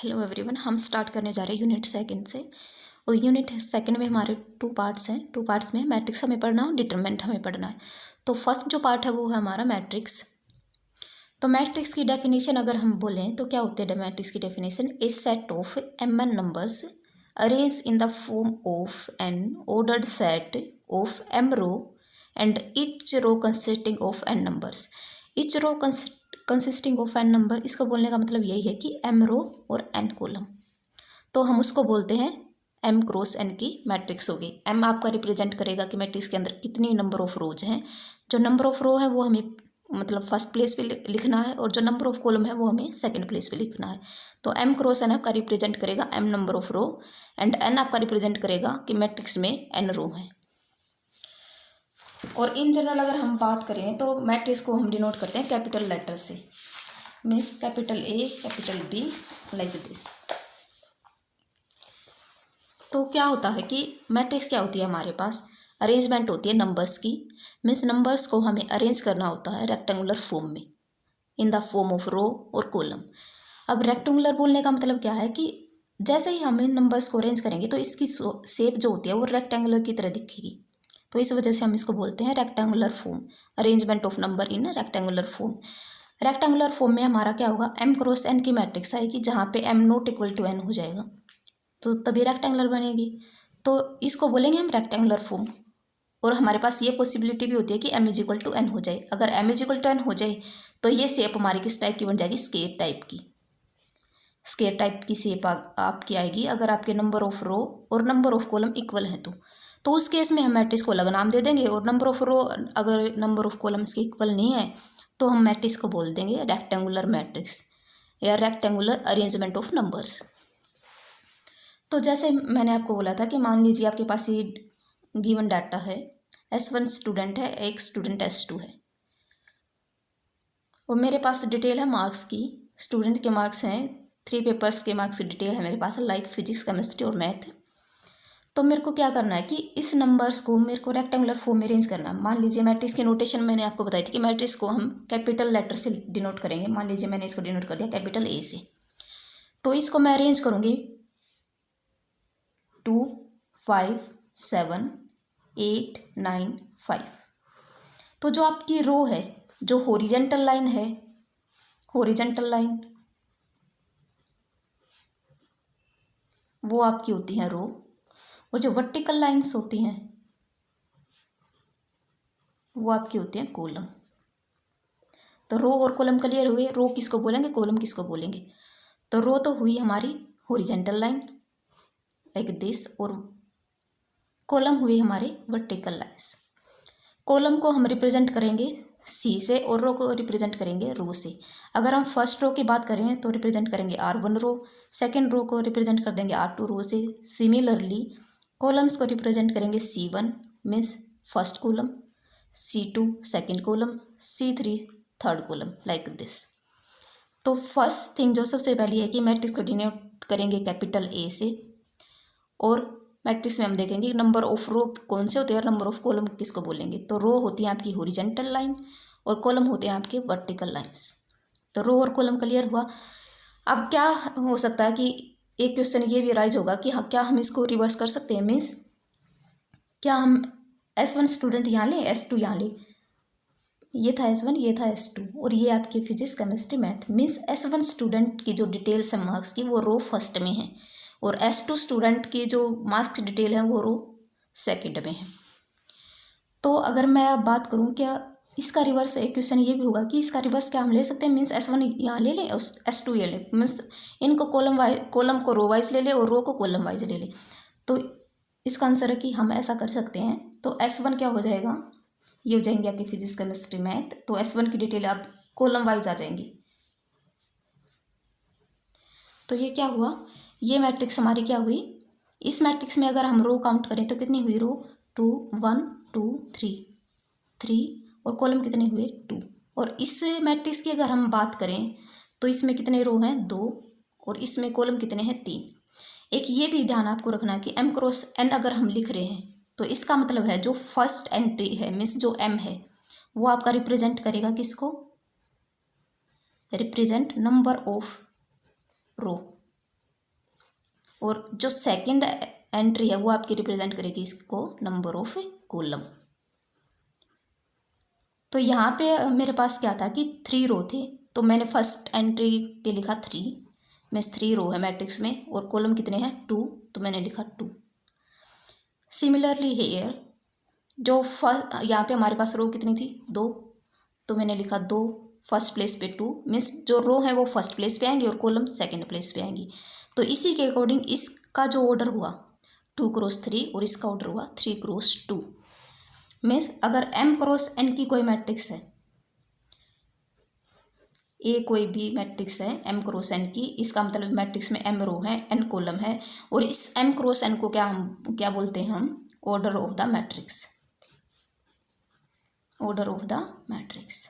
Hello everyone, हम start करने जा रहे हैं यूनिट सेकंड से। और यूनिट सेकंड में हमारे टू पार्ट्स में मैट्रिक्स हमें पढ़ना है, डिटरमिनेंट हमें पढ़ना है। तो फर्स्ट जो पार्ट है वो है हमारा मैट्रिक्स। तो मैट्रिक्स की डेफिनेशन अगर हम बोलें तो क्या होते हैं मैट्रिक्स की definition? A set of mn numbers arrange in the form of an ordered set of m row and each row consisting of n numbers. Each row consisting of n number, इसको बोलने का मतलब यही है कि m रो और n column. तो हम उसको बोलते हैं m क्रॉस n की मैट्रिक्स होगी। m आपका रिप्रेजेंट करेगा कि मैट्रिक्स के अंदर कितनी नंबर ऑफ रोज हैं। जो नंबर ऑफ रो है वो हमें मतलब फर्स्ट प्लेस पे लिखना है, और जो नंबर ऑफ कॉलम है वो हमें सेकंड प्लेस पे लिखना है। तो m क्रॉस n आपका रिप्रेजेंट करेगा m number of row, and n आपका रिप्रेजेंट करेगा कि मैट्रिक्स में n रो है। और इन जनरल अगर हम बात करें तो मैट्रिक्स को हम डिनोट करते हैं कैपिटल लेटर से, means capital A capital B like this. तो क्या होता है कि मैट्रिक्स क्या होती है, हमारे पास अरेंजमेंट होती है नंबर्स की। मीन्स नंबर्स को हमें अरेंज करना होता है रेक्टेंगुलर फॉर्म में, इन द फॉर्म ऑफ रो और कॉलम। अब रेक्टेंगुलर बोलने का मतलब क्या है कि जैसे ही हम इन नंबर्स को अरेंज करेंगे तो इसकी शेप जो होती है वो रेक्टेंगुलर की तरह दिखेगी। तो इस वजह से हम इसको बोलते हैं rectangular form, arrangement of number in rectangular form. Rectangular form में हमारा क्या होगा, m क्रॉस n की मैट्रिक्स आएगी जहाँ पे m not equal to n हो जाएगा, तो तभी रेक्टेंगुलर बनेगी। तो इसको बोलेंगे हम रेक्टेंगुलर फॉर्म। और हमारे पास ये पॉसिबिलिटी भी होती है कि m is equal to n हो जाए। अगर m is equal to n हो जाए तो ये शेप हमारी किस टाइप की बन जाएगी, स्क्वायर टाइप की। स्क्वायर टाइप की शेप आपकी आएगी अगर आपके नंबर ऑफ रो और नंबर ऑफ कॉलम इक्वल हैं तो उस केस में हम मैट्रिक्स को अलग नाम दे देंगे। और नंबर ऑफ रो अगर नंबर ऑफ कॉलम्स के इक्वल नहीं है तो हम मैट्रिक्स को बोल देंगे रेक्टेंगुलर मैट्रिक्स या रेक्टेंगुलर अरेंजमेंट ऑफ नंबर्स। तो जैसे मैंने आपको बोला था कि मान लीजिए आपके पास ये गिवन डाटा है, S1 स्टूडेंट है, एक स्टूडेंट S2 है, और मेरे पास डिटेल है मार्क्स की। स्टूडेंट के मार्क्स हैं 3 पेपर्स के मार्क्स की डिटेल है मेरे पास, लाइक फिजिक्स, केमिस्ट्री और मैथ। तो मेरे को क्या करना है कि इस नंबर्स को मेरे को रेक्टेंगुलर फॉर्म में अरेंज करना है। मान लीजिए मैट्रिक्स की नोटेशन मैंने आपको बताई थी कि मैट्रिक्स को हम कैपिटल लेटर से डिनोट करेंगे। मान लीजिए मैंने इसको डिनोट कर दिया कैपिटल A से। तो इसको मैं अरेंज करूँगी 2 5 7 8 9 5। तो जो आपकी रो है, जो हॉरिजेंटल लाइन है, हॉरिजेंटल लाइन वो आपकी होती है रो, और जो वर्टिकल लाइंस होती हैं वो आपकी होती हैं कॉलम। तो रो और कॉलम क्लियर हुए। रो किसको बोलेंगे, कॉलम किसको बोलेंगे? तो रो तो हुई हमारी हॉरिजेंटल लाइन लाइक दिस, और कॉलम हुई हमारे वर्टिकल लाइंस। कॉलम को हम रिप्रेजेंट करेंगे C से और रो को रिप्रेजेंट करेंगे रो से। अगर हम फर्स्ट रो की बात करें तो रिप्रेजेंट करेंगे R1 रो, सेकेंड रो को रिप्रेजेंट कर देंगे R2 रो से। सिमिलरली कॉलम्स को रिप्रेजेंट करेंगे C1 means first column, C2 second column, C3 third column like this. तो फर्स्ट थिंग जो सबसे पहली है कि मैट्रिक्स को डिनोट करेंगे कैपिटल A से, और मैट्रिक्स में हम देखेंगे नंबर ऑफ रो कौन से होते हैं और नंबर ऑफ कॉलम किसको बोलेंगे। तो रो होती है आपकी हॉरिजेंटल लाइन और कॉलम होते हैं आपके वर्टिकल लाइंस। तो रो और कॉलम क्लियर हुआ। अब क्या हो सकता है कि एक क्वेश्चन ये भी राइज होगा कि हाँ, क्या हम इसको रिवर्स कर सकते हैं? मीन्स क्या हम S1 स्टूडेंट यहाँ लें, S2 यहाँ लें? ये था S1, ये था S2, और ये आपकी physics, chemistry, math. Means S1 student की जो डिटेल्स है मार्क्स की वो रो फर्स्ट में है, और S2 स्टूडेंट की जो मार्क्स की डिटेल है वो रो सेकंड में है। तो अगर मैं अब बात करूँ क्या इसका रिवर्स, एक क्वेश्चन ये भी होगा कि इसका रिवर्स क्या हम ले सकते हैं? मीन्स S1 यहाँ ले लें और S2 ये ले, मीन्स इनको कॉलम को रो वाइज ले ले और रो को कॉलम वाइज ले ले। तो इसका आंसर है कि हम ऐसा कर सकते हैं। तो S1 क्या हो जाएगा, ये हो जाएंगे आपकी फिजिक्स, केमिस्ट्री, मैथ। तो S1 की डिटेल आप कॉलम वाइज आ जाएंगी। तो ये क्या हुआ, ये मैट्रिक्स हमारी क्या हुई, इस मैट्रिक्स में अगर हम रो काउंट करें तो कितनी हुई रो, 2 1 2 3 और कॉलम कितने हुए 2। और इस मैट्रिक्स की अगर हम बात करें तो इसमें कितने रो हैं 2, और इसमें कॉलम कितने हैं 3। एक ये भी ध्यान आपको रखना है कि m क्रॉस n अगर हम लिख रहे हैं तो इसका मतलब है जो फर्स्ट एंट्री है मीन्स जो m है वो आपका रिप्रेजेंट करेगा किसको, रिप्रेजेंट नंबर ऑफ रो। और जो सेकंड एंट्री है वो आपकी रिप्रेजेंट करेगी इसको नंबर ऑफ कॉलम। तो यहाँ पे मेरे पास क्या था कि 3 रो थे, तो मैंने फर्स्ट एंट्री पे लिखा 3, मीन्स 3 रो है मैट्रिक्स में, और कॉलम कितने हैं 2, तो मैंने लिखा 2। सिमिलरली हेयर जो फर्स्ट यहाँ पे हमारे पास रो कितनी थी 2, तो मैंने लिखा 2, फर्स्ट प्लेस पे 2, मीन्स जो रो है वो फर्स्ट प्लेस पे आएंगी और कॉलम सेकंड प्लेस पे आएंगी। तो इसी के अकॉर्डिंग इसका जो ऑर्डर हुआ 2 क्रॉस 3 और इसका ऑर्डर हुआ 3 क्रॉस 2। मीन्स अगर m क्रॉस n की कोई मैट्रिक्स है, ए कोई भी मैट्रिक्स है m क्रॉस n की, इसका मतलब मैट्रिक्स में m रो है n कॉलम है, और इस m क्रॉस n को क्या बोलते हैं हम, order of the matrix, order of the matrix.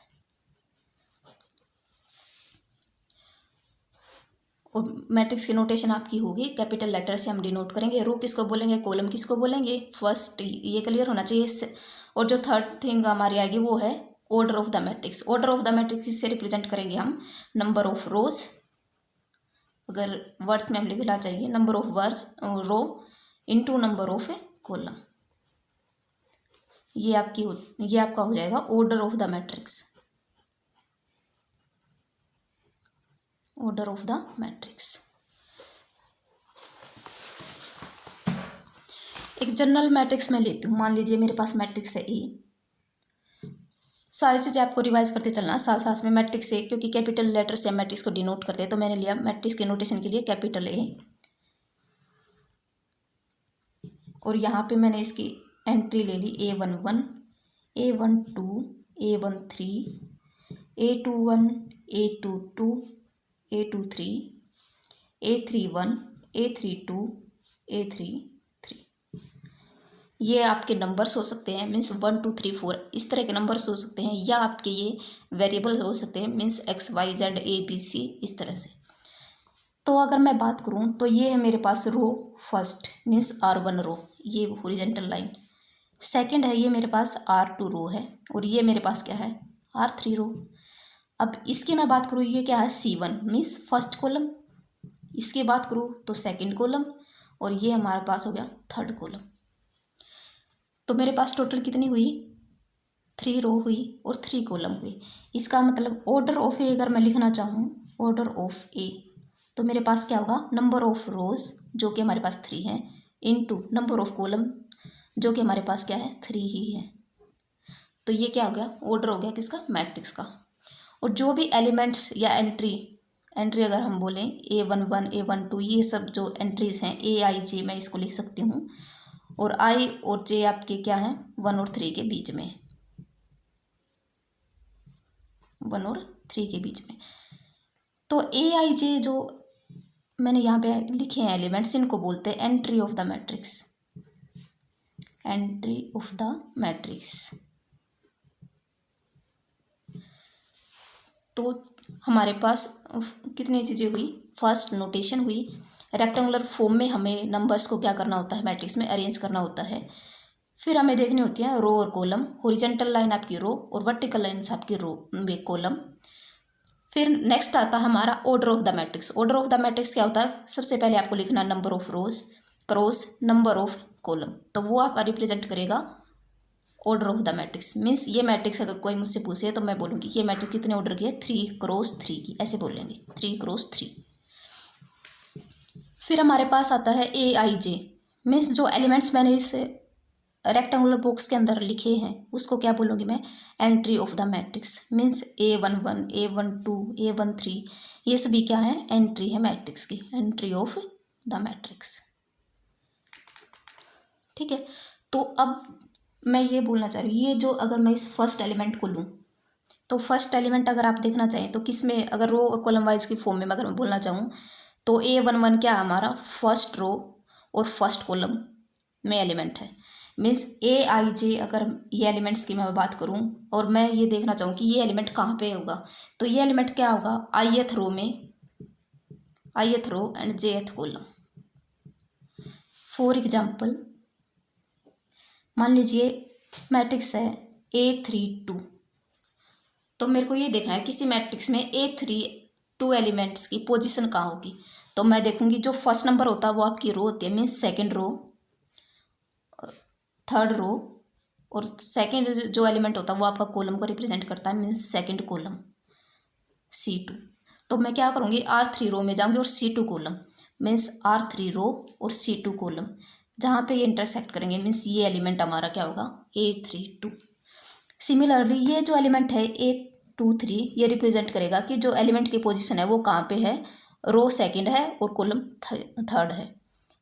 और मैट्रिक्स की नोटेशन आपकी होगी, कैपिटल लेटर से हम डिनोट करेंगे। रो किसको बोलेंगे, कॉलम किसको बोलेंगे, फर्स्ट, ये क्लियर होना चाहिए। और जो थर्ड थिंग हमारी आएगी वो है order of the matrix. Order of the matrix इससे रिप्रेजेंट करेंगे हम नंबर ऑफ रोज, अगर वर्ड्स में हम लिखना चाहिए number of words row into number of column. ये आपका हो जाएगा order of the matrix, order of the matrix. एक जनरल मैट्रिक्स मैं लेती हूँ, मान लीजिए मेरे पास मैट्रिक्स है ए। सारी चीज़ें आपको रिवाइज करते चलना साथ साथ में। मैट्रिक्स ए, क्योंकि कैपिटल लेटर से हम मैट्रिक्स को डिनोट करते हैं, तो मैंने लिया मैट्रिक्स के नोटेशन के लिए कैपिटल ए, और यहाँ पे मैंने इसकी एंट्री ले ली A11, A12, A13, A21, A22, A23, A31, A32, A33। ये आपके नंबर्स हो सकते हैं, मीन्स 1 2 3 4 इस तरह के नंबर्स हो सकते हैं, या आपके ये वेरिएबल हो सकते हैं, मीन्स XYZ ABC इस तरह से। तो अगर मैं बात करूँ तो ये है मेरे पास रो फर्स्ट, मीन्स R1 रो, ये हॉरिजॉन्टल लाइन। सेकंड है ये मेरे पास R2 रो है, और ये मेरे पास क्या है R3 रो। अब इसकी मैं बात करूँ, ये क्या है C1 मीन्स फर्स्ट कॉलम, इसकी बात करूँ तो सेकंड कॉलम, और ये हमारे पास हो गया थर्ड कॉलम। तो मेरे पास टोटल कितनी हुई 3 रो हुई और 3 कॉलम हुई। इसका मतलब ऑर्डर ऑफ ए अगर मैं लिखना चाहूँ, ऑर्डर ऑफ ए, तो मेरे पास क्या होगा नंबर ऑफ रोज जो कि हमारे पास 3 है, इनटू नंबर ऑफ कॉलम जो कि हमारे पास क्या है 3 ही है। तो ये क्या हो गया ऑर्डर हो गया किसका, मैट्रिक्स का। और जो भी एलिमेंट्स या एंट्री अगर हम बोलें A11, A12, ये सब जो एंट्रीज हैं AIJ मैं इसको लिख सकती हूँ, और I और J आपके क्या हैं 1 और 3 के बीच में, 1 और 3 के बीच में। तो AIJ जो मैंने यहाँ पे लिखे हैं एलिमेंट्स, इनको बोलते हैं entry of the matrix, entry of the matrix. तो हमारे पास कितनी चीज़ें हुई, फर्स्ट नोटेशन हुई, रेक्टेंगुलर फॉर्म में हमें नंबर्स को क्या करना होता है मैट्रिक्स में अरेंज करना होता है। फिर हमें देखनी होती है रो और कॉलम, हॉरिजॉन्टल लाइन आपकी रो और वर्टिकल लाइन आपकी रो कॉलम। फिर नेक्स्ट आता है हमारा order of the matrix. Order of the matrix क्या होता है, सबसे पहले आपको लिखना number of rose cross number of column, तो वो आपका रिप्रेजेंट करेगा order of the matrix. Means ये मैट्रिक्स अगर कोई मुझसे पूछे तो मैं बोलूँगी ये मैट्रिक्स कितने ऑर्डर की है 3 क्रॉस 3 की, ऐसे बोलेंगे 3 क्रॉस 3। फिर हमारे पास आता है AIJ, मीन्स जो एलिमेंट्स मैंने इस रेक्टेंगुलर बॉक्स के अंदर लिखे हैं उसको क्या बोलूँगी मैं, entry of the matrix. Means A11, A12, A13 ये सभी क्या है एंट्री है मैट्रिक्स की, एंट्री ऑफ द मैट्रिक्स। ठीक है, तो अब मैं ये बोलना चाह रही हूँ, ये जो अगर मैं इस फर्स्ट एलिमेंट को लूँ, तो फर्स्ट एलिमेंट अगर आप देखना चाहें तो किस में, अगर रो और कॉलम वाइज की फॉर्म में अगर मैं बोलना चाहूँ तो A11 क्या हमारा फर्स्ट रो और फर्स्ट कॉलम में एलिमेंट है। मीन्स AIJ अगर ये एलिमेंट्स की मैं बात करूँ और मैं ये देखना चाहूँ कि ये एलिमेंट कहाँ पे होगा, तो ये एलिमेंट क्या होगा ith रो में, ith row and jth column. For example मान लीजिए मैट्रिक्स है A32, तो मेरे को ये देखना है किसी मैट्रिक्स में A32 एलिमेंट्स की पोजीशन कहाँ होगी। तो मैं देखूंगी जो फर्स्ट नंबर होता है वो आपकी रो होती है, means second row, third row, और सेकंड जो एलिमेंट होता है वो आपका कॉलम को रिप्रेजेंट करता है, मीन्स सेकंड कॉलम C2। तो मैं क्या करूँगी, R3 रो में जाऊँगी और C2 कॉलम, मीन्स R3 रो और C2 कॉलम जहाँ पे ये इंटरसेक्ट करेंगे, मीन्स ये एलिमेंट हमारा क्या होगा, A32। सिमिलरली ये जो एलिमेंट है A23 ये रिप्रेजेंट करेगा कि जो एलिमेंट की पोजीशन है वो कहाँ पे है, रो सेकंड है और कॉलम थर्ड है,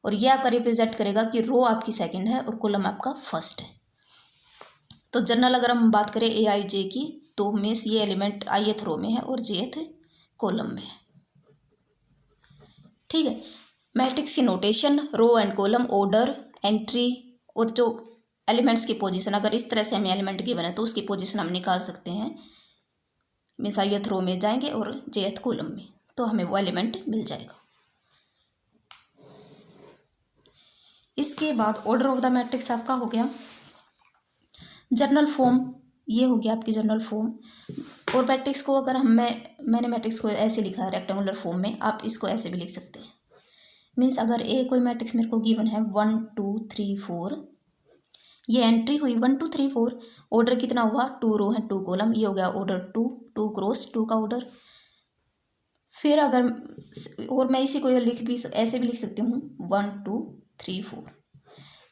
और ये आपका रिप्रेजेंट करेगा कि रो आपकी सेकंड है और कॉलम आपका फर्स्ट है। तो जनरल अगर हम बात करें AIJ की, तो मीन्स ये एलिमेंट ith रो में है और jth कॉलम में है। ठीक है, मैट्रिक्स की notation, row and column, order, entry, और जो एलिमेंट्स की पोजीशन, अगर इस तरह से हमें एलिमेंट गिवन है तो उसकी पोजीशन हम निकाल सकते हैं, मीन्स ith रो में जाएंगे और jth कॉलम में, तो हमें वो एलिमेंट मिल जाएगा। इसके बाद ऑर्डर ऑफ द मैट्रिक्स आपका हो गया। जनरल फॉर्म ये हो गया आपकी जनरल फॉर्म। और मैट्रिक्स को अगर मैंने मैट्रिक्स को ऐसे लिखा है रेक्टेंगुलर फॉर्म में, आप इसको ऐसे भी लिख सकते हैं। मीन्स अगर कोई मैट्रिक्स मेरे को गिवन है 1 2 3 4, ये एंट्री हुई 1 2 3 4, ऑर्डर कितना हुआ, 2 रो है 2 कॉलम, ये हो गया ऑर्डर 2 क्रॉस 2 का ऑर्डर। फिर अगर, और मैं इसी को ऐसे भी लिख सकती हूँ 1 2 3 4,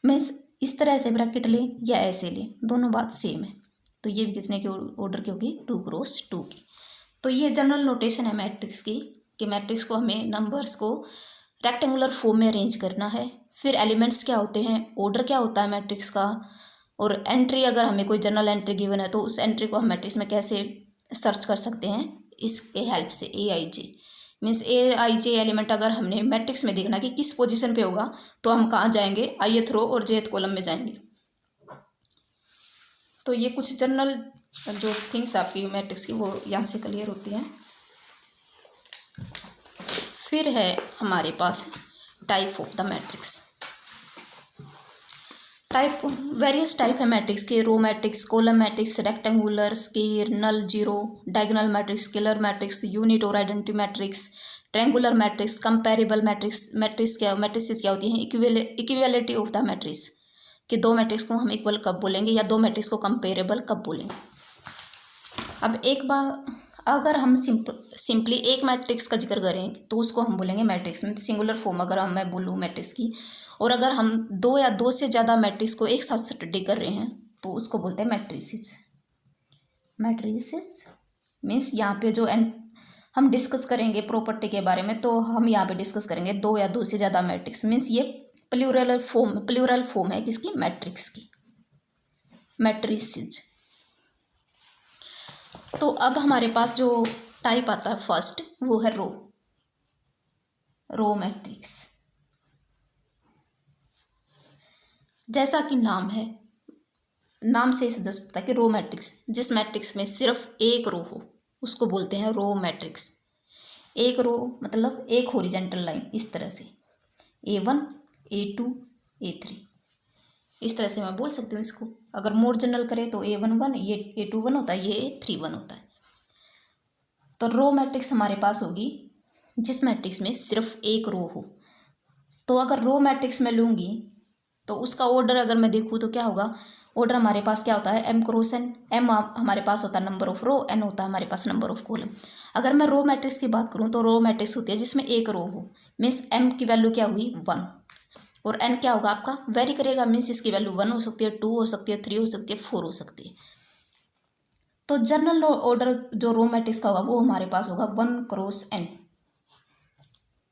मीन्स इस तरह से ब्रैकेट लें या ऐसे लें, दोनों बात सेम है। तो ये भी कितने की ऑर्डर की होगी, 2 क्रॉस 2 की। तो ये जनरल नोटेशन है मैट्रिक्स की, कि मैट्रिक्स को हमें नंबर्स को रेक्टेंगुलर फॉर्म में अरेंज करना है। फिर एलिमेंट्स क्या होते हैं, ऑर्डर क्या होता है मैट्रिक्स का, और एंट्री, अगर हमें कोई जनरल एंट्री गिवन है तो उस एंट्री को हम मैट्रिक्स में कैसे सर्च कर सकते हैं, इसके हेल्प से AIJ। मीन्स AIJ एलिमेंट अगर हमने मैट्रिक्स में देखना कि किस पोजीशन पे होगा, तो हम कहाँ जाएंगे, ith रो और jth कॉलम में जाएंगे। तो ये कुछ जनरल जो थिंग्स आपकी मैट्रिक्स की वो यहाँ से क्लियर होती हैं। फिर है हमारे पास type of the matrix. Type, various type है मैट्रिक्स के, row matrix, column matrix, rectangular, square, null, zero, diagonal matrix, scalar matrix, unit और identity matrix, triangular matrix, comparable matrix. Matrix क्या होती हैं, इक्विवेलिटी ऑफ द मैट्रिक्स, कि दो matrix को हम इक्वल कब बोलेंगे या दो मैट्रिक्स को कंपेरेबल कब बोलेंगे। अब एक बार अगर हम सिंपली एक मैट्रिक्स का जिक्र करें तो उसको हम बोलेंगे मैट्रिक्स में सिंगुलर फॉर्म, अगर मैं बोलूँ मैट्रिक्स की। और अगर हम दो या दो से ज़्यादा मैट्रिक्स को एक साथ स्टडी कर रहे हैं तो उसको बोलते हैं मैट्रिसेस। मैट्रिसेस मीन्स यहाँ पे जो हम डिस्कस करेंगे प्रॉपर्टी के बारे में, तो हम यहाँ पे डिस्कस करेंगे दो या दो से ज़्यादा मैट्रिक्स, मीन्स ये प्लूरल फॉर्म है किसकी, मैट्रिक्स की, मैट्रिसेस। तो अब हमारे पास जो टाइप आता है फर्स्ट वो है रो मैट्रिक्स। जैसा कि नाम से सजेस्ट होता है कि रो मैट्रिक्स, जिस मैट्रिक्स में सिर्फ एक रो हो उसको बोलते हैं रो मैट्रिक्स। एक रो मतलब एक हॉरिजॉन्टल लाइन, इस तरह से A1 A2 A3, इस तरह से मैं बोल सकती हूँ इसको। अगर मोर जनरल करें तो A1 1, ये A2 1 होता है, ये A3 1 होता है। तो रो मैट्रिक्स हमारे पास होगी जिस मैट्रिक्स में सिर्फ एक रो हो। तो अगर रो मैट्रिक्स में लूँगी तो उसका ऑर्डर अगर मैं देखूँ तो क्या होगा, ऑर्डर हमारे पास क्या होता है, M क्रॉस N। M हमारे पास होता है नंबर ऑफ रो, N होता है हमारे पास नंबर ऑफ कॉलम। अगर मैं रो मैट्रिक्स की बात करूँ तो रो मैट्रिक्स होती है जिसमें एक रो हो, मीन्स M की वैल्यू क्या हुई 1, और N क्या होगा आपका, वेरी करेगा, मीन्स इसकी वैल्यू 1 हो सकती है, 2 हो सकती है, 3 हो सकती है, 4 हो सकती है। तो जनरल ऑर्डर जो रो मैट्रिक्स का होगा वो हमारे पास होगा 1 क्रॉस N।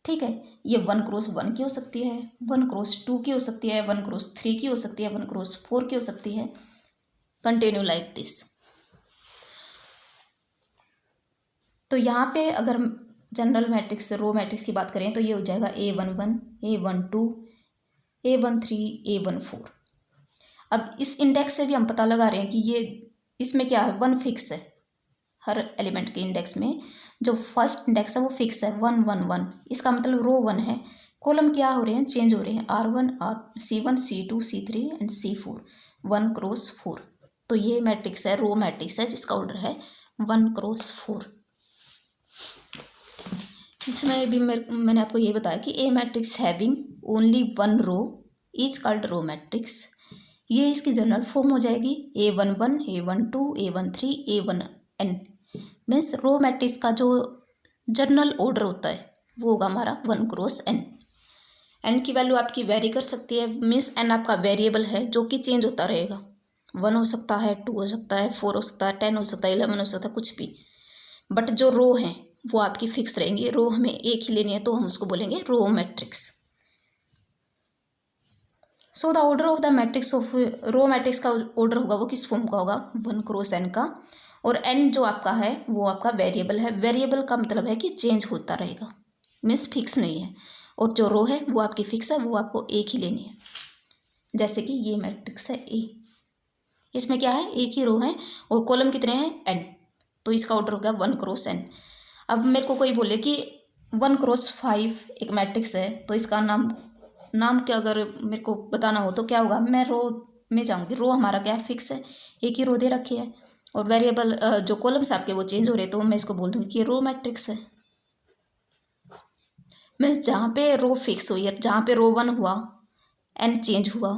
ठीक है, ये 1 क्रॉस 1 की हो सकती है, 1 क्रॉस 2 की हो सकती है, 1 क्रॉस 3 की हो सकती है, 1 क्रॉस 4 की हो सकती है, कंटिन्यू लाइक दिस। तो यहाँ पे अगर जनरल मैट्रिक्स रो मैट्रिक्स की बात करें तो ये हो जाएगा A11 A12 A13 A14। अब इस इंडेक्स से भी हम पता लगा रहे हैं कि ये इसमें क्या है, 1 फिक्स है। हर एलिमेंट के इंडेक्स में जो फर्स्ट इंडेक्स है वो फिक्स है 1 1 1, इसका मतलब रो 1 है। कॉलम क्या हो रहे हैं, चेंज हो रहे हैं, R1 C1 C2 C3 and C4, 1 cross 4। तो ये मैट्रिक्स है, रो मैट्रिक्स है जिसका ऑर्डर है 1 क्रॉस 4। इसमें भी मैंने आपको ये बताया कि a matrix having only one row is called row matrix. ये इसकी जनरल फॉर्म हो जाएगी A11, A12, A13, A1n। Means रो मैट्रिक्स का जो जनरल ऑर्डर होता है वो होगा हमारा 1x n। एन की वैल्यू आपकी वेरी कर सकती है, मीन्स एन आपका वेरिएबल है जो कि चेंज होता रहेगा। 1 हो सकता है, 2 हो सकता है, 4 हो सकता है, 10 हो सकता है, 11 हो सकता है, कुछ भी। बट जो रो हैं वो आपकी फिक्स रहेंगी। रो हमें एक ही लेनी है तो हम उसको बोलेंगे row matrix. So the order of the matrix of row matrix का ऑर्डर होगा वो किस फॉर्म का होगा, 1x n का। और n जो आपका है वो आपका वेरिएबल है। वेरिएबल का मतलब है कि चेंज होता रहेगा, मीन्स फिक्स नहीं है। और जो रो है वो आपकी फिक्स है, वो आपको एक ही लेनी है। जैसे कि ये मैट्रिक्स है ए, इसमें क्या है, एक ही रो है और कॉलम कितने हैं, n। तो इसका ऑर्डर होगा 1x n। अब मेरे को कोई बोले कि 1x5 एक मैट्रिक्स है तो इसका नाम क्या, अगर मेरे को बताना हो तो क्या होगा, मैं रो में जाऊंगी। रो हमारा क्या है, फिक्स है, एक ही रो दे रखी है। और वेरिएबल जो कॉलम्स आपके वो चेंज हो रहे हैं तो मैं इसको बोल दूंगी कि ये रो मैट्रिक्स है। मैं जहाँ पे रो फिक्स हुई है, जहाँ पे रो 1 हुआ, n चेंज हुआ,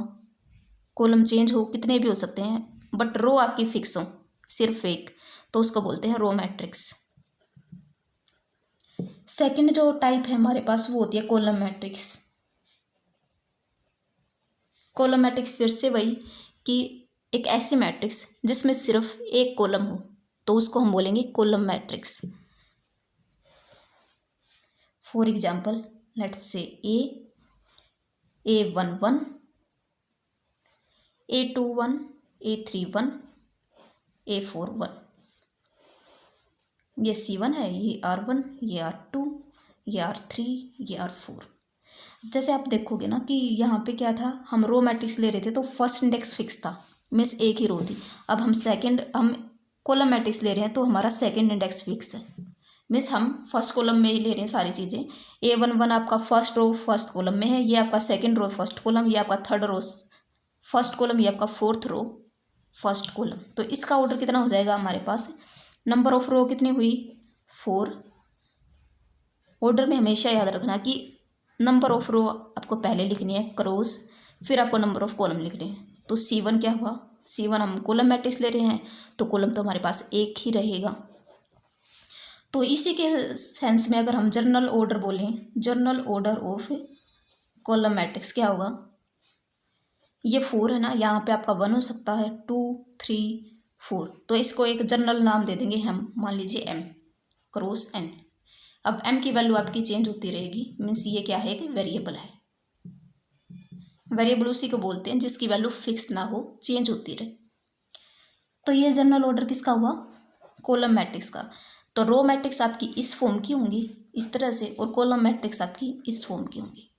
कॉलम चेंज हो, कितने भी हो सकते हैं, बट रो आपकी फिक्स हो सिर्फ एक, तो उसको बोलते हैं रो मैट्रिक्स। सेकंड जो टाइप है हमारे पास वो होती है कॉलम मैट्रिक्स। कॉलम मैट्रिक्स फिर से वही कि एक ऐसी मैट्रिक्स जिसमें सिर्फ एक कॉलम हो तो उसको हम बोलेंगे column matrix. For example let's say A11, A21, A31, A41। ये C1 है, ये R1, ये R2, ये R3, ये R4। जैसे आप देखोगे ना कि यहाँ पे क्या था, हम रो मैट्रिक्स ले रहे थे तो फर्स्ट इंडेक्स फिक्स था, मीन्स एक ही रो थी। अब हम कॉलम मैट्रिक्स ले रहे हैं तो हमारा सेकंड इंडेक्स फिक्स है, मीन्स हम फर्स्ट कॉलम में ही ले रहे हैं सारी चीज़ें। A11 आपका फर्स्ट रो फर्स्ट कॉलम में है, ये आपका सेकंड रो फर्स्ट कॉलम, ये आपका थर्ड रो फर्स्ट कॉलम, ये आपका फोर्थ रो फर्स्ट कॉलम। तो इसका ऑर्डर कितना हो जाएगा हमारे पास, नंबर ऑफ रो कितनी हुई, 4। ऑर्डर में हमेशा याद रखना कि नंबर ऑफ रो आपको पहले लिखनी है क्रॉस, फिर आपको नंबर ऑफ कॉलम लिखने हैं। तो C1 क्या हुआ, C1 हम कॉलम मैट्रिक्स ले रहे हैं तो कॉलम तो हमारे पास एक ही रहेगा। तो इसी के सेंस में अगर हम जर्नल ऑर्डर बोलें, journal order of column matrix क्या होगा, ये 4 है ना, यहाँ पे आपका 1 हो सकता है, 2, 3, 4। तो इसको एक जर्नल नाम दे देंगे हम, मान लीजिए M×n। अब m की वैल्यू आपकी चेंज होती रहेगी, मीन्स ये क्या है कि वेरिएबल है। वेरिएबल उसी को बोलते हैं जिसकी वैल्यू फिक्स ना हो, चेंज होती रहे। तो ये जनरल ऑर्डर किसका हुआ, कॉलम मैट्रिक्स का। तो रो मैट्रिक्स आपकी इस फॉर्म की होंगी इस तरह से, और कॉलम मैट्रिक्स आपकी इस फॉर्म की होंगी।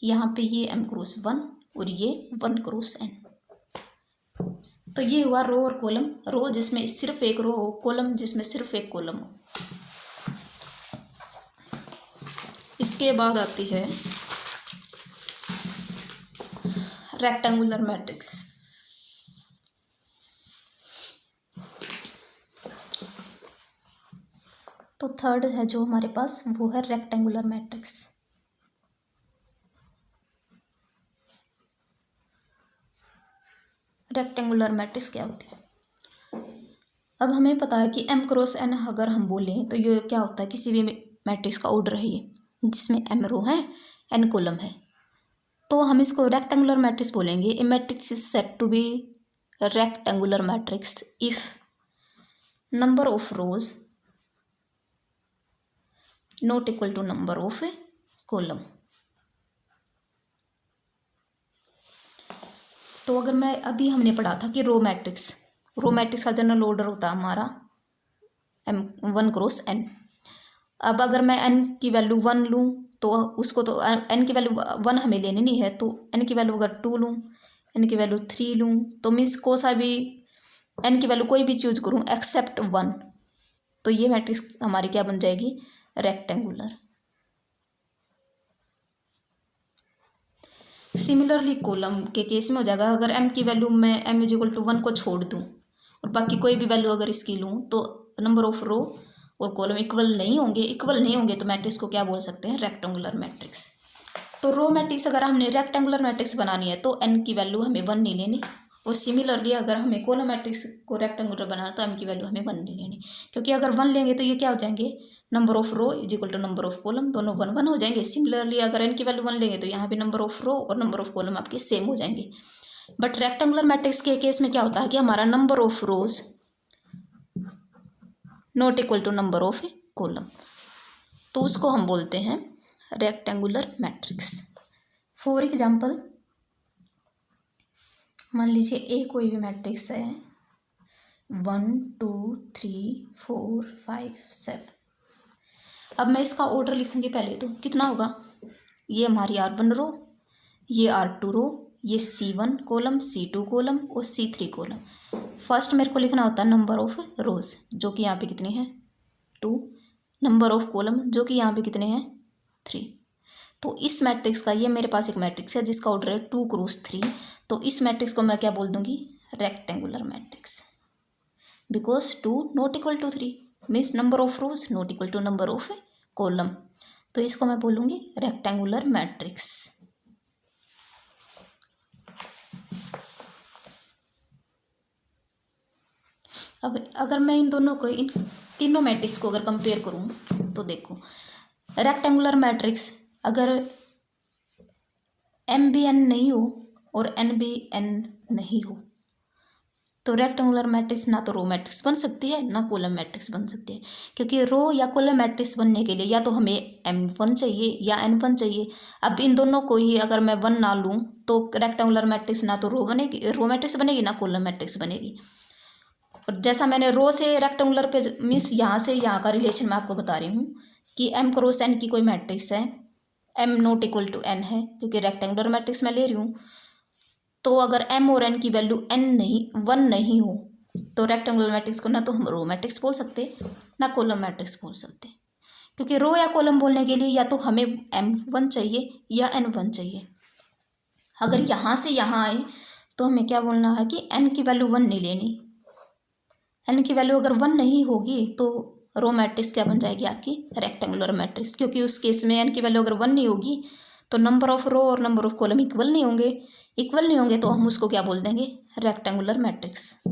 यहाँ पे ये M×1 और ये 1×n। तो ये हुआ रो और कॉलम। रो जिसमें सिर्फ एक रो हो, कॉलम जिसमें सिर्फ एक कॉलम हो। इसके बाद आती है रेक्टेंगुलर मैट्रिक्स। तो थर्ड है जो हमारे पास वो है रेक्टेंगुलर मैट्रिक्स। रेक्टेंगुलर मैट्रिक्स क्या होती है, अब हमें पता है कि M×n अगर हम बोलें तो ये क्या होता है, किसी भी मैट्रिक्स का ऑर्डर है ये, जिसमें m रो है n कॉलम है, तो हम इसको रेक्टेंगुलर मैट्रिक्स बोलेंगे। A matrix is said to be rectangular matrix if number of rows not equal to number of column. तो अगर मैं अभी हमने पढ़ा था कि रो मैट्रिक्स का जनरल ऑर्डर होता है हमारा M1×n। अब अगर मैं n की वैल्यू 1 लूँ तो उसको तो n की वैल्यू 1 हमें लेनी नहीं है, तो n की वैल्यू अगर 2 लूँ, n की वैल्यू 3 लूँ, तो मीन्स को सा भी n की वैल्यू कोई भी चूज करूँ एक्सेप्ट 1, तो ये मैट्रिक्स हमारी क्या बन जाएगी, रेक्टेंगुलर। सिमिलरली कॉलम के केस में हो जाएगा, अगर m की वैल्यू मैं m=1 को छोड़ दूँ और बाकी कोई भी वैल्यू अगर इसकी लूँ तो नंबर ऑफ रो और कॉलम इक्वल नहीं होंगे तो मैट्रिक्स को क्या बोल सकते हैं, रेक्टेंगुलर मैट्रिक्स। तो रो मैट्रिक्स अगर हमने रेक्टेंगुलर मैट्रिक्स बनानी है तो n की वैल्यू हमें 1 नहीं लेनी, और सिमिलरली अगर हमें कॉलम मैट्रिक्स को रेक्टेंगुलर बनाना तो m की वैल्यू हमें 1 नहीं लेनी, क्योंकि अगर 1 लेंगे तो ये क्या हो जाएंगे, number of row is equal to number of column, दोनों 1 1 हो जाएंगे। सिमिलरली अगर n की वैल्यू 1 लेंगे तो यहाँ पे नंबर ऑफ रो और नंबर ऑफ कॉलम आपके सेम हो जाएंगे। बट रेक्टेंगुलर मैट्रिक्स के केस में क्या होता है कि हमारा number of rows not equal to number of column, तो उसको हम बोलते हैं रेक्टेंगुलर मैट्रिक्स। फॉर एग्जाम्पल मान लीजिए ए कोई भी मैट्रिक्स है 1 2 3 4 5 7। अब मैं इसका ऑर्डर लिखूंगी पहले, तो कितना होगा, ये हमारी R1 रो, ये R2 रो, ये C1 कॉलम, C2 कॉलम और C3 कॉलम। फर्स्ट मेरे को लिखना होता है नंबर ऑफ रोज, जो कि यहाँ पे कितनी है 2, नंबर ऑफ कॉलम जो कि यहाँ पे कितने हैं 3। तो इस मैट्रिक्स का, ये मेरे पास एक मैट्रिक्स है जिसका ऑर्डर है 2 क्रॉस 3, तो इस मैट्रिक्स को मैं क्या बोल दूंगी, rectangular matrix, because 2 not equal to 3 means number of rows not equal to number of column, तो इसको मैं बोलूँगी रेक्टेंगुलर मैट्रिक्स। अब अगर मैं इन दोनों को, इन तीनों मैट्रिक्स को अगर कंपेयर करूँ तो देखो, रेक्टेंगुलर मैट्रिक्स अगर एम बी एन नहीं हो और एन बी एन नहीं हो तो रेक्टेंगुलर मैट्रिक्स ना तो रो मैट्रिक्स बन सकती है ना कॉलम मैट्रिक्स बन सकती है, क्योंकि रो या कॉलम मैट्रिक्स बनने के लिए या तो हमें m1 चाहिए या n1 चाहिए। अब इन दोनों को ही अगर मैं 1 ना लूँ तो रेक्टेंगुलर मैट्रिक्स ना तो रो मैट्रिक्स बनेगी ना कॉलम मैट्रिक्स बनेगी। और जैसा मैंने रो से रेक्टेंगुलर पे मीन्स यहाँ से यहाँ का रिलेशन मैं आपको बता रही हूँ कि m क्रॉस n की कोई मैट्रिक्स है, m not equal to n है क्योंकि रेक्टेंगुलर मैट्रिक्स मैं ले रही हूँ, तो अगर m और n की वैल्यू वन नहीं हो तो रेक्टेंगुलर मैट्रिक्स को ना तो हम रो मैट्रिक्स बोल सकते ना कॉलम मैट्रिक्स बोल सकते, क्योंकि रो या कॉलम बोलने के लिए या तो हमें m1 चाहिए या n1 चाहिए। अगर यहाँ से यहाँ आए तो हमें क्या बोलना है कि n की वैल्यू 1 नहीं लेनी, n की वैल्यू अगर 1 नहीं होगी तो रो मैट्रिक्स क्या बन जाएगी आपकी, रेक्टेंगुलर मैट्रिक्स, क्योंकि उस केस में n की वैल्यू अगर 1 नहीं होगी तो नंबर ऑफ रो और नंबर ऑफ कॉलम इक्वल नहीं होंगे तो हम उसको क्या बोल देंगे, रेक्टेंगुलर मैट्रिक्स।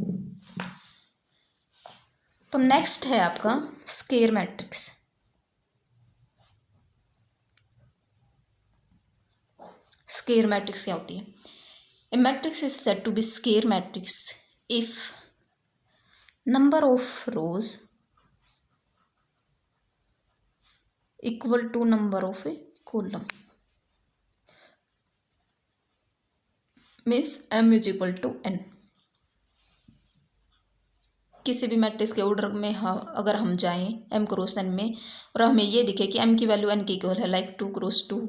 तो नेक्स्ट है आपका स्क्वायर मैट्रिक्स। स्क्वायर मैट्रिक्स क्या होती है, a matrix is said to be square matrix if number of rows equal to number of column, means m is equal to n। किसी भी मैट्रिक्स के order में अगर हम जाएं m क्रॉस n में और हमें ये दिखे कि m की वैल्यू n की इक्वल है, लाइक 2 क्रॉस 2,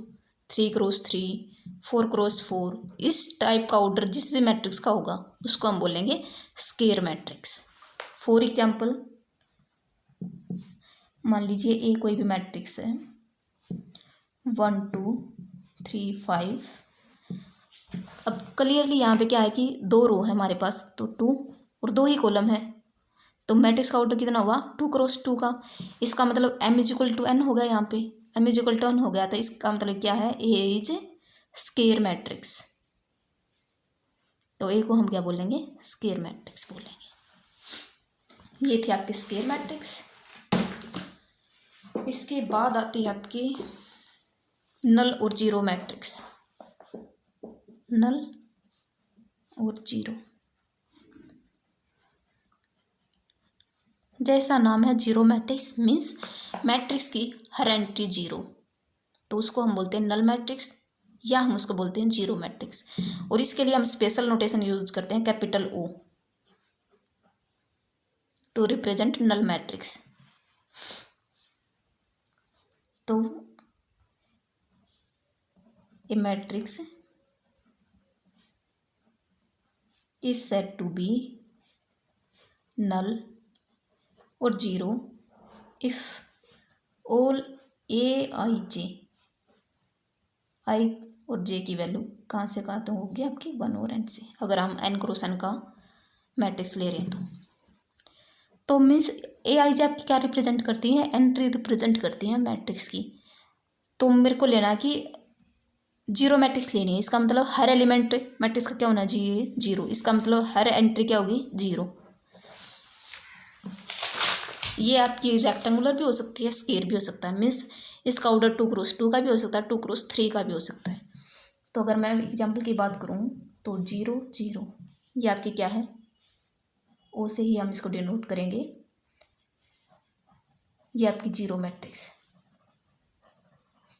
3 क्रॉस 3, 4 क्रॉस 4, इस टाइप का ऑर्डर जिस भी मैट्रिक्स का होगा उसको हम बोलेंगे स्क्वायर मैट्रिक्स। फॉर एग्जाम्पल मान लीजिए ए कोई भी मैट्रिक्स है 1 2 3 5। अब क्लियरली यहाँ पे क्या है कि 2 रो है हमारे पास तो 2 और 2 ही कॉलम है, तो मैट्रिक्स का ऑर्डर कितना हुआ 2 क्रॉस 2 का। इसका मतलब m is equal to n हो गया, यहाँ पे m is equal to n हो गया, तो इसका मतलब क्या है, ए इज स्क्वायर मैट्रिक्स। तो ए को हम क्या बोलेंगे, स्क्वायर मैट्रिक्स बोलेंगे। ये थी आपकी स्क्वायर मैट्रिक्स। इसके बाद आती है आपकी नल और जीरो मैट्रिक्स। नल और जीरो, जैसा नाम है जीरो मैट्रिक्स मीन्स मैट्रिक्स की हर एंट्री जीरो, तो उसको हम बोलते हैं नल मैट्रिक्स या हम उसको बोलते हैं जीरो मैट्रिक्स। और इसके लिए हम स्पेशल नोटेशन यूज करते हैं capital O to represent null matrix. तो a matrix is said to be null or zero if all a I j, i और j की वैल्यू कहाँ से कहाँ तक होगी आपकी 1 और n से, अगर हम n क्रॉस n का मैट्रिक्स ले रहे हैं तो। तो मीन्स ए आई जे आपकी क्या रिप्रेजेंट करती है, एंट्री रिप्रेजेंट करती है मैट्रिक्स की। तो मेरे को लेना कि जीरो मैट्रिक्स लेनी है, इसका मतलब हर एलिमेंट मैट्रिक्स का क्या होना चाहिए, जीरो। इसका मतलब हर एंट्री क्या होगी, जीरो। ये आपकी रेक्टेंगुलर भी हो सकती है, स्क्वायर भी हो सकता है, मीन्स इसका ऑर्डर 2x2 का भी हो सकता है, 2x3 का भी हो सकता है। तो अगर मैं एग्जाम्पल की बात करूँ तो 0 0 ये आपकी क्या है, ओ से ही हम इसको डिनोट करेंगे, ये आपकी जीरो मैट्रिक्स।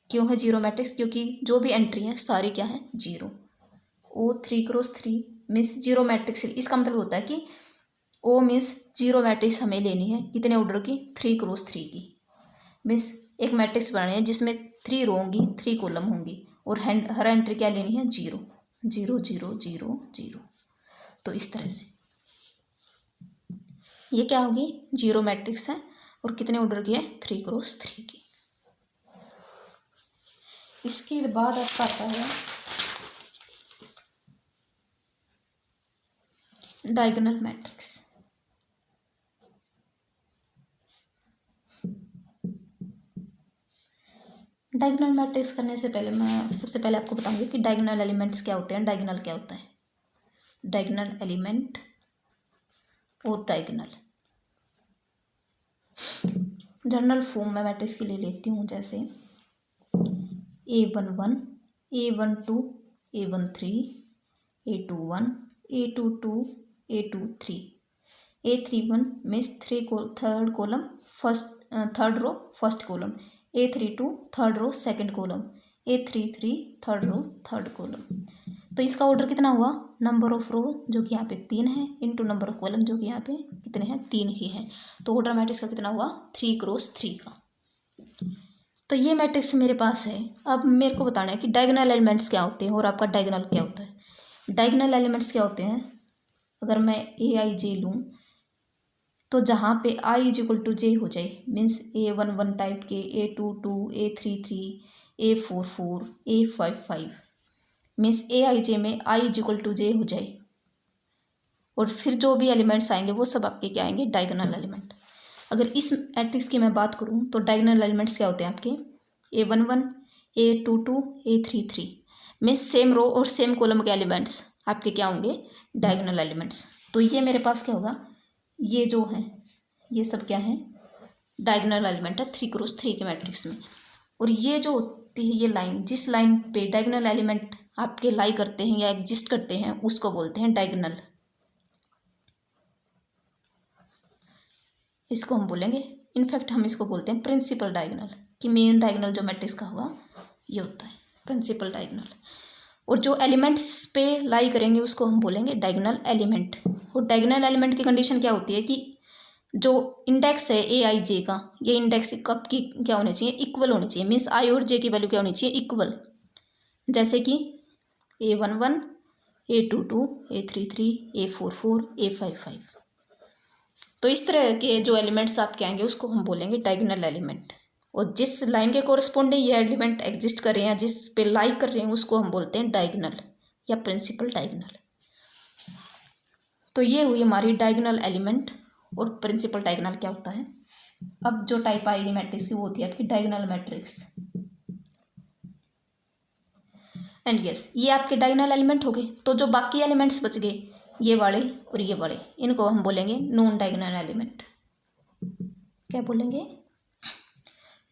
क्यों है जीरो मैट्रिक्स, क्योंकि जो भी एंट्री है सारी क्या है, जीरो। ओ 3x3 मीन्स जीरो मैट्रिक्स। इसका मतलब होता है कि ओ मीन्स जीरो मैट्रिक्स हमें लेनी है, कितने ऑर्डर की, 3x3 की। मीन्स एक मैट्रिक्स बनानी है जिसमें 3 रो होंगी, 3 कॉलम होंगी, और हर एंट्री क्या लेनी है, जीरो 0 0 0 0। तो इस तरह से ये क्या होगी, जीरो मैट्रिक्स है, और कितने ऑर्डर की है, 3x3 की। इसके बाद आपका आता है डायगोनल मैट्रिक्स। डायगोनल मैट्रिक्स करने से पहले मैं सबसे पहले आपको बताऊंगी कि डायगोनल एलिमेंट्स क्या होते हैं, डायगोनल क्या होता है। डायगोनल एलिमेंट और डायगोनल जनरल फॉर्म में मैट्रिक्स के लिए लेती हूँ, जैसे A11 A12 A13 A21 A22 A23 A31 means third column first, third row first column, A32 third row second column, A33 third row third column. तो इसका order कितना हुआ, नंबर ऑफ रो जो कि यहाँ पे 3 है, इंटू नंबर ऑफ कॉलम जो कि यहाँ पे कितने हैं, 3 ही हैं। तो ऑर्डर मैट्रिक्स का कितना हुआ, 3x3 का। तो ये मैट्रिक्स मेरे पास है। अब मेरे को बताना है कि डायगोनल एलिमेंट्स क्या होते हैं और आपका डायगोनल क्या होता है। डायगोनल एलिमेंट्स क्या होते हैं, अगर मैं AIJ लूँ तो जहाँ पे I=J हो जाए, मीन्स A11 टाइप के, A22 A33 A44 A55 means AIJ में I=J हो जाए, और फिर जो भी एलिमेंट्स आएंगे वो सब आपके क्या आएंगे, डायगोनल एलिमेंट। अगर इस मैट्रिक्स की मैं बात करूँ तो डायगोनल एलिमेंट्स क्या होते हैं आपके, A11 A22 A33 means same row और सेम कॉलम के एलिमेंट्स आपके क्या होंगे, डायगोनल एलिमेंट्स। तो ये मेरे पास क्या होगा, ये जो है ये सब क्या है, डायगोनल एलिमेंट है 3x3 के मैट्रिक्स में। और ये जो होती है ये लाइन, जिस लाइन पे डायगोनल एलिमेंट आपके लाई करते हैं या एग्जिस्ट करते हैं उसको बोलते हैं डायगोनल। इसको हम बोलेंगे, इनफैक्ट हम इसको बोलते हैं प्रिंसिपल डायगोनल, कि मेन डायगोनल जो मैट्रिक्स का होगा ये होता है प्रिंसिपल डायगोनल। और जो एलिमेंट्स पे लाई करेंगे उसको हम बोलेंगे डायगोनल एलिमेंट। और डायगोनल एलिमेंट की कंडीशन क्या होती है कि जो इंडेक्स है AIJ का, ये इंडेक्स कब की क्या होनी चाहिए, इक्वल होनी चाहिए, मीन्स I और J की वैल्यू क्या होनी चाहिए, इक्वल। जैसे कि A11 A22 A33 A44 A55। तो इस तरह के जो एलिमेंट्स आपके आएंगे उसको हम बोलेंगे डायगोनल एलिमेंट। और जिस लाइन के कोरस्पोंडिंग ये एलिमेंट एग्जिस्ट कर रहे हैं, जिस पे लाई कर रहे हैं, उसको हम बोलते हैं डायगोनल या प्रिंसिपल डायगोनल। तो ये हुई हमारी डायगोनल एलिमेंट। और प्रिंसिपल डायगोनल क्या होता है। अब जो टाइप आएगी मैट्रिक्स वो होती है आपकी डायगोनल मैट्रिक्स। एंड यस, ये आपके डायगोनल एलिमेंट हो गए। तो जो बाकी एलिमेंट्स बच गए, ये वाले और ये वाले, इनको हम बोलेंगे नॉन डायगोनल एलिमेंट। क्या बोलेंगे,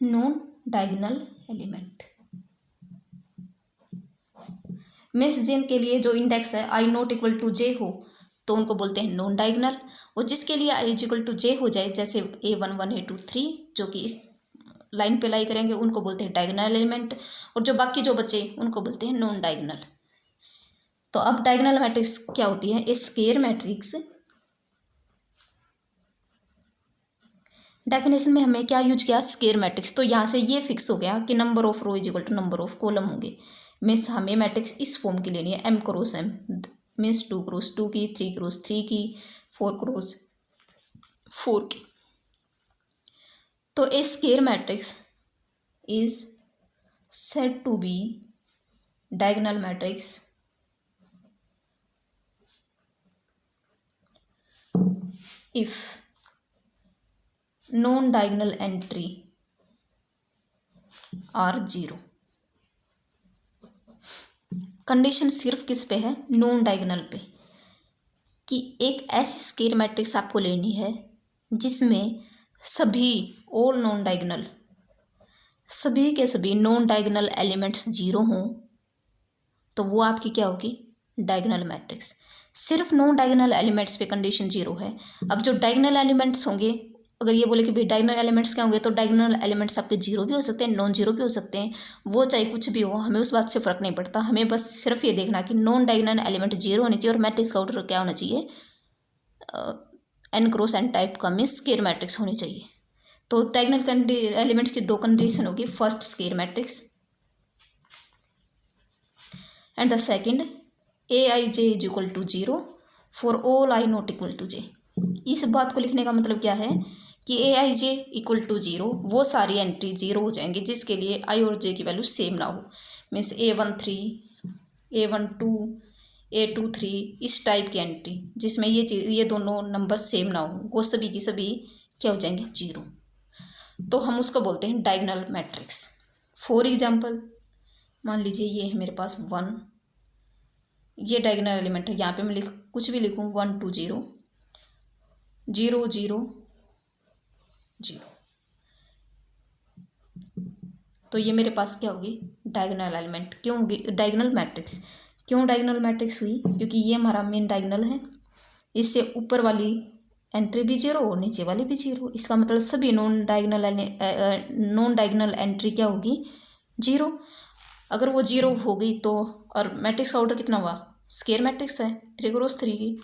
नॉन डायगोनल एलिमेंट। मिस जिन के लिए जो इंडेक्स है I=J हो तो उनको बोलते हैं नॉन डायगोनल। और जिसके लिए I=J हो जाए, जैसे A11 A23 जो कि इस लाइन पे लाई करेंगे, उनको बोलते हैं डायगोनल एलिमेंट। और जो बाकी जो बचे उनको बोलते हैं नॉन डायगोनल। तो अब डायगोनल मैट्रिक्स क्या होती है, ए स्क्वायर मैट्रिक्स। डेफिनेशन में हमें क्या यूज किया, स्क्वायर मैट्रिक्स। तो यहाँ से ये फिक्स हो गया कि number of row = number of column होंगे। मीन्स हमें मैट्रिक्स इस फॉर्म की लेनी है, M×M मीन्स 2×2 की, 3×3 की, 4×4 की। तो a square matrix is said to be diagonal matrix if non diagonal entry are zero. Condition सिर्फ किस पे है, नॉन डायगोनल पे, कि एक ऐसी स्क्वायर मैट्रिक्स आपको लेनी है जिसमें सभी ऑल नॉन डायगोनल, सभी के सभी नॉन डायगोनल एलिमेंट्स जीरो हों, तो वो आपकी क्या होगी, डायगोनल मैट्रिक्स। सिर्फ नॉन डायगोनल एलिमेंट्स पे कंडीशन जीरो है। अब जो डायगोनल एलिमेंट्स होंगे, अगर ये बोले कि भाई डायगोनल एलिमेंट्स क्या होंगे, तो डायगोनल एलिमेंट्स आपके जीरो भी हो सकते हैं, नॉन जीरो भी हो सकते हैं, वो चाहे कुछ भी हो, हमें उस बात से फ़र्क नहीं पड़ता। हमें बस सिर्फ ये देखना कि नॉन डायगोनल एलिमेंट जीरो होनी चाहिए और मैट्रिक्स का ऑर्डर क्या होना चाहिए, n×n टाइप का, मीन्स स्क्वायर मैट्रिक्स होनी चाहिए। तो डायगोनल एलिमेंट्स की दो कंडीशन होगी, first square matrix and the second Aij is equal to zero for all i not equal to j। इस बात को लिखने का मतलब क्या है कि Aij इक्वल टू जीरो, वो सारी एंट्री जीरो हो जाएंगी जिसके लिए i और j की वैल्यू सेम ना हो, मीन्स A13 A12 A23 इस टाइप की एंट्री जिसमें ये दोनों नंबर सेम ना हो, वो सभी की सभी क्या हो जाएंगे, जीरो। तो हम उसको बोलते हैं डायगोनल मैट्रिक्स। फॉर एग्जांपल मान लीजिए ये है मेरे पास 1, ये डायगोनल एलिमेंट है, यहाँ पे मैं कुछ भी लिखूँ 1 2 0 0 0 0, तो ये मेरे पास क्या होगी, डायगोनल एलिमेंट। क्यों होगी डायगोनल मैट्रिक्स, क्यों डायगोनल मैट्रिक्स हुई, क्योंकि ये हमारा मेन डायगोनल है, इससे ऊपर वाली एंट्री भी जीरो और नीचे वाली भी जीरो। इसका मतलब सभी नॉन डायगोनल एंट्री क्या होगी, जीरो। अगर वो जीरो हो गई तो, और मैट्रिक्स का ऑर्डर कितना हुआ, स्क्वायर मैट्रिक्स है 3×3 की,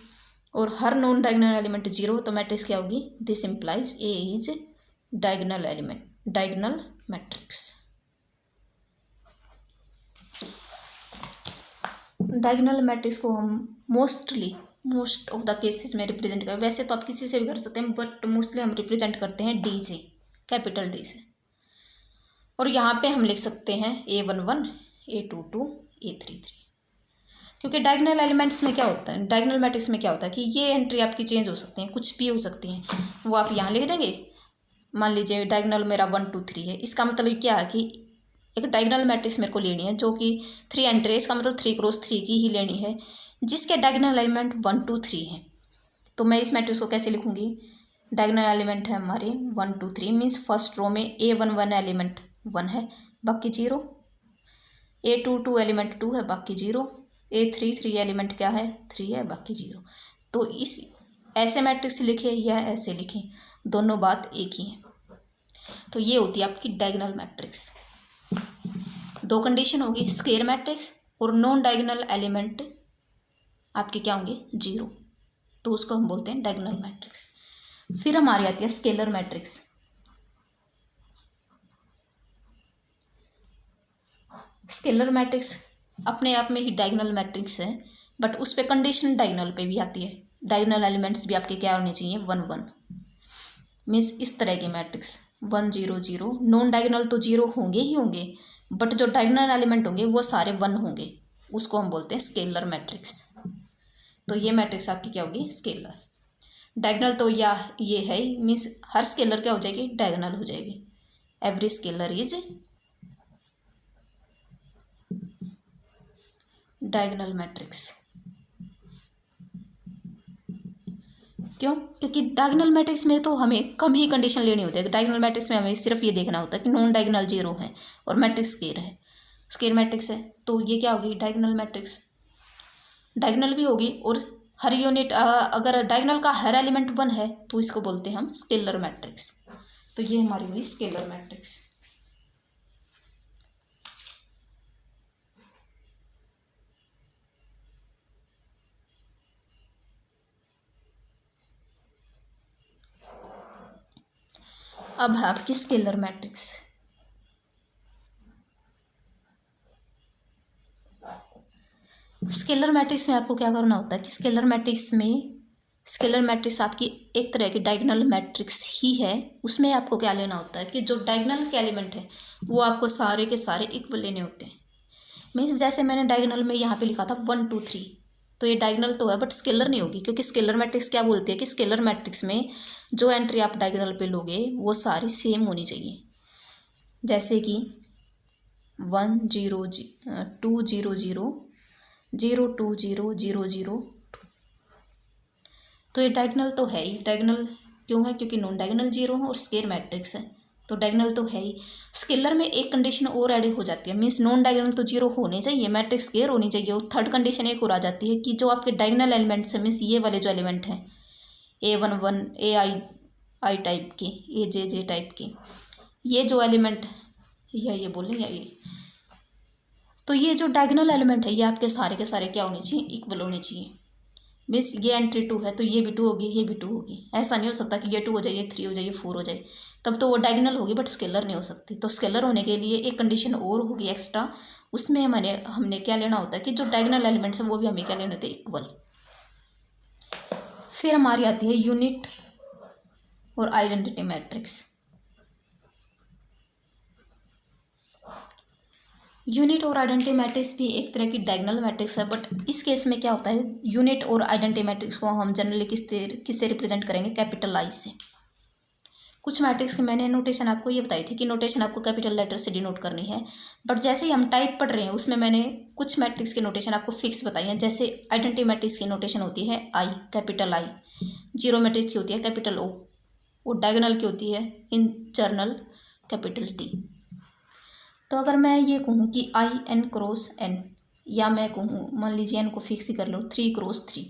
और हर नॉन डायगोनल एलिमेंट जीरो, तो मैट्रिक्स क्या होगी, this implies A is diagonal element, diagonal matrix. Diagonal matrix को हम मोस्ट ऑफ द केसेस में रिप्रेजेंट करें, वैसे तो आप किसी से भी कर सकते हैं, बट मोस्टली हम रिप्रेजेंट करते हैं डी से, कैपिटल डी से। और यहाँ पे हम लिख सकते हैं A11 A22 A33, क्योंकि डायगोनल एलिमेंट्स में क्या होता है, डायगोनल मैट्रिक्स में क्या होता है कि ये एंट्री आपकी चेंज हो सकती हैं, कुछ भी हो सकती हैं, वो आप यहाँ लिख देंगे। मान लीजिए डायगोनल मेरा 1 2 3 है, इसका मतलब क्या है कि एक डायगोनल मैट्रिक्स मेरे को लेनी है जो कि 3 एंट्री है, इसका मतलब 3×3 की ही लेनी है, जिसके डायगोनल एलिमेंट 1 2 3 है। तो मैं इस मैट्रिक्स को कैसे लिखूंगी, डायगोनल एलिमेंट है हमारे 1 2 3, मीन्स फर्स्ट रो में A11 एलिमेंट 1 है, बाकी जीरो, A22 एलिमेंट 2 है, बाकी जीरो, A33 एलिमेंट क्या है, 3 है, बाकी जीरो। तो इस ऐसे मैट्रिक्स लिखे या ऐसे लिखें, दोनों बात एक ही है। तो ये होती है आपकी डायगोनल मैट्रिक्स। दो कंडीशन होगी, स्क्वायर मैट्रिक्स और नॉन डायगोनल एलिमेंट आपके क्या होंगे, जीरो, तो उसको हम बोलते हैं डायगोनल मैट्रिक्स। फिर हमारी आती है स्केलर मैट्रिक्स। स्केलर मैट्रिक्स अपने आप में ही डायगोनल मैट्रिक्स है, बट उस पर कंडीशन डायगोनल पे भी आती है, डायगोनल एलिमेंट्स भी आपके क्या होने चाहिए, 1 1, मीन्स इस तरह के मैट्रिक्स 1 0 0। नॉन डायगोनल तो जीरो होंगे ही होंगे, बट जो डायगोनल एलिमेंट होंगे वो सारे 1 होंगे, उसको हम बोलते हैं स्केलर मैट्रिक्स। तो ये मैट्रिक्स आपकी क्या होगी, स्केलर। डायगोनल तो या ये है, मीन्स हर स्केलर क्या हो जाएगी, डायगोनल हो जाएगी, every scalar is diagonal matrix. क्यों, क्योंकि डायगोनल मैट्रिक्स में तो हमें कम ही कंडीशन लेनी होती है। डायगोनल मैट्रिक्स में हमें सिर्फ ये देखना होता है कि नॉन डायगोनल जीरो है और मैट्रिक्स स्क्वायर है, स्क्वायर मैट्रिक्स है, तो ये क्या होगी, डायगोनल मैट्रिक्स। डायगोनल भी होगी, और हर यूनिट अगर डायगोनल का हर एलिमेंट 1 है तो इसको बोलते हैं हम स्केलर मैट्रिक्स। तो ये हमारी हुई स्केलर मैट्रिक्स। अब है आपकी स्केलर मैट्रिक्स। स्केलर मैट्रिक्स में आपको क्या करना होता है कि स्केलर मैट्रिक्स आपकी एक तरह की डायगोनल मैट्रिक्स ही है। उसमें आपको क्या लेना होता है कि जो डायगोनल के एलिमेंट है वो आपको सारे के सारे इक्वल लेने होते हैं। मीन्स जैसे मैंने डायगोनल में यहाँ पे लिखा था 1 2 3, तो ये डायगोनल तो है बट स्केलर नहीं होगी, क्योंकि स्केलर मैट्रिक्स क्या बोलती है कि स्केलर मैट्रिक्स में जो एंट्री आप डायगोनल पे लोगे वो सारी सेम होनी चाहिए। जैसे कि 1 0 2 0 0 0 2 0 0 0 2। तो ये डायगोनल तो है ही। डायगोनल क्यों है? क्योंकि नॉन डायगोनल जीरो है और स्केयर मैट्रिक्स है, तो डायगोनल तो है ही। स्केलर में एक कंडीशन और ऐड हो जाती है, मीन्स नॉन डायगोनल तो जीरो होने चाहिए, मैट्रिक्स स्केयर होनी चाहिए, और थर्ड कंडीशन एक और आ जाती है कि जो आपके डायगोनल एलिमेंट्स हैं, मीन्स ये वाले जो एलिमेंट हैं A11 AI टाइप के, AJJ टाइप के, ये जो एलिमेंट या ये बोलें या ये, तो ये जो डायगोनल एलिमेंट है ये आपके सारे के सारे क्या होने चाहिए? इक्वल होने चाहिए। मीन्स ये एंट्री 2 है तो ये भी 2 होगी, ये भी 2 होगी। ऐसा नहीं हो सकता कि ये 2 हो जाए, ये 3 हो जाए, ये 4 हो जाए, तब तो वो डायगोनल होगी बट स्केलर नहीं हो सकती। तो स्केलर होने के लिए एक कंडीशन और होगी एक्स्ट्रा, उसमें हमने क्या लेना होता है कि जो डायगोनल एलिमेंट्स हैं वो भी हमें क्या लेने होते हैं? इक्वल। फिर हमारी आती है यूनिट और आइडेंटिटी मैट्रिक्स। यूनिट और आइडेंटिटी मैट्रिक्स भी एक तरह की डायगोनल मैट्रिक्स है, बट इस केस में क्या होता है, यूनिट और आइडेंटिटी मैट्रिक्स को हम जनरली किससे रिप्रेजेंट करेंगे? कैपिटल आई से। कुछ मैट्रिक्स की मैंने नोटेशन आपको ये बताई थी कि नोटेशन आपको कैपिटल लेटर से डिनोट करनी है, बट जैसे ही हम टाइप पढ़ रहे हैं उसमें मैंने कुछ मैट्रिक्स की नोटेशन आपको फिक्स बताई है। जैसे आइडेंटिटी मैट्रिक्स की नोटेशन होती है आई, कैपिटल आई। जीरो मैट्रिक्स की होती है कैपिटल ओ, और डायगोनल की होती है इंटरनल कैपिटल टी। तो अगर मैं ये कहूँ कि IN क्रॉस N, या मैं कहूँ मान लीजिए N को फिक्स ही कर लो 3 क्रॉस 3,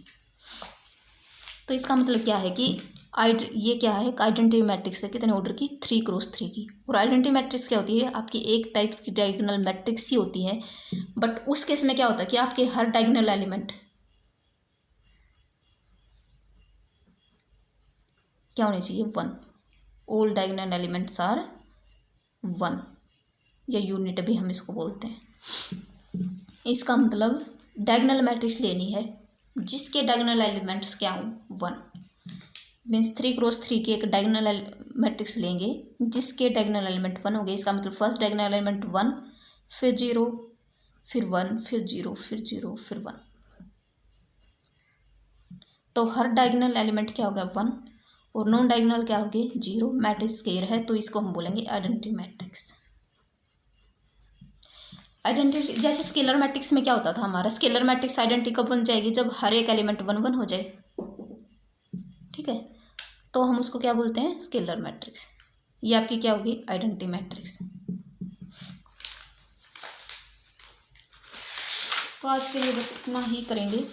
तो इसका मतलब क्या है कि ये क्या है? आइडेंटिटी मैट्रिक्स है कितने ऑर्डर की? 3 क्रॉस 3 की। और आइडेंटिटी मैट्रिक्स क्या होती है? आपकी एक टाइप्स की डायगोनल मैट्रिक्स ही होती है, बट उस केस में क्या होता है कि आपके हर डायगोनल एलिमेंट क्या होने चाहिए? 1। ऑल डायगोनल एलिमेंट्स आर 1, या यूनिट भी हम इसको बोलते हैं। इसका मतलब डायगोनल मैट्रिक्स लेनी है जिसके डायगोनल एलिमेंट्स क्या हों? 1। मीन्स 3 क्रॉस 3 की एक डायगोनल मैट्रिक्स लेंगे जिसके डायगोनल एलिमेंट 1 हो गए। इसका मतलब फर्स्ट डायगोनल एलिमेंट 1, फिर 0, फिर 1, फिर 0, फिर 0, फिर 1। तो हर डायगोनल एलिमेंट क्या हो गया? 1, और नॉन डायगोनल क्या हो गए? 0। मैट्रिक्स स्क्वायर है तो इसको हम बोलेंगे आइडेंटिटी मैट्रिक्स। आइडेंटिटी जैसे स्केलर मैट्रिक्स में क्या होता था हमारा? स्केलर मैट्रिक्स आइडेंटिटी कब बन जाएगी? जब हर एक एलिमेंट 1 1 हो जाए, ठीक है, तो हम उसको क्या बोलते हैं? Scalar matrix. ये आपकी क्या होगी? Identity matrix. तो आज के लिए बस इतना ही करेंगे।